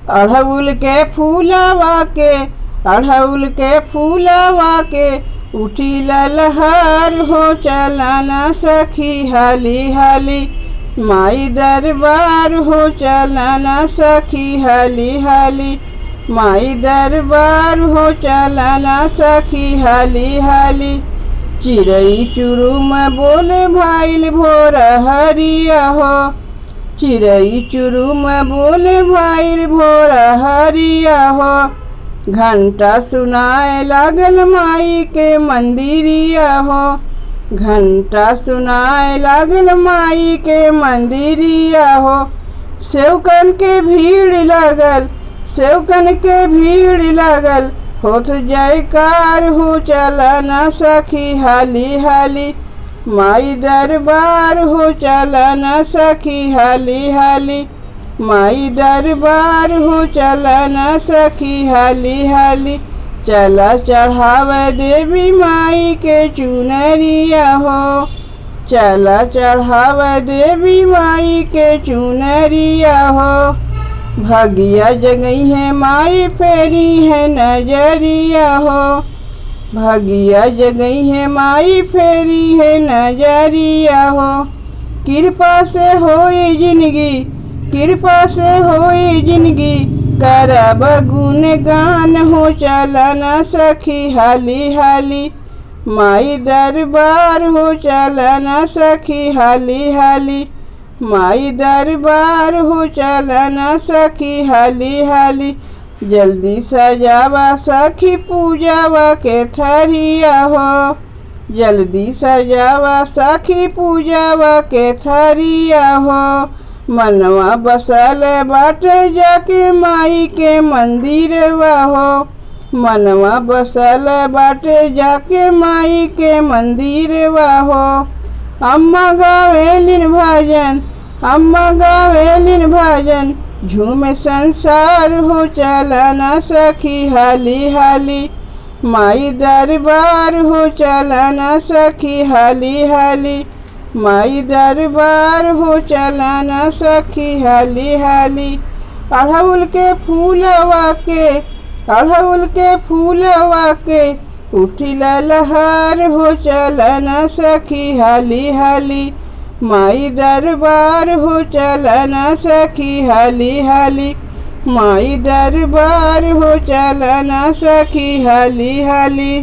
अड़हुल के फूलवा के, अड़हुल के फूलवा के उठी ललहर हो, चलना सखी हाली हाली माई दरबार हो, चलना सखी हाली हाली माई दरबार हो, चलना सखी हाली हाली। चिड़ई चुरुम बोले भाईल भोर हरिया हो, चिड़ई चुरुम बोले भाईल भोर हरिया हो। घंटा सुनाए लागल माई के मंदिरिया हो, घंटा सुनाए लागल माई के मंदिरिया हो। सेवकन के भीड़ लगल, सेवकन के भीड़ लगल होत जयकार हो, चलना सखी हाली हाली माई दरबार हो, चलना सखी हाली हाली माई दरबार हो, चलना सखी हाली हाली। चला चढ़ावे देवी माई के चुनरिया हो, चला चढ़ावे देवी माई के चुनरिया हो। भगिया जगई है माई फेरी है नजरिया हो, भगिया जगई है माई फेरी है नजरिया हो। कृपा से होई जिंदगी, कृपा से होई जिंदगी करब गुणगान हो, चलना सखी हाली हाली माई दरबार हो, चलना सखी हाली हाली माई दरबार हो, चलना सखी हाली हाली। जल्दी सजावा सखी पूजावा के थरिया हो, जल्दी सजावा सखी पूजावा के थरिया हो। मनवा बसल बाटे जाके माई के मंदिरवा हो, मनवा बसल बाटे जाके माई के मंदिरवा हो। अम्मा गावेलिन भजन, अम्मा गावेलिन भजन झूमे संसार हो, चलना सखी हाली हाली माई दरबार हो, चलना सखी हाली हाली माई दरबार हो, चलना सखी हाली हाली। अड़हुल के फूलवा के, अड़हुल के फूलवा के उठी ललहर हो, चलना सखी हाली हाली माई दरबार हो, चलना सखी हाली हाली माई दरबार हो, चलना सखी हाली हाली।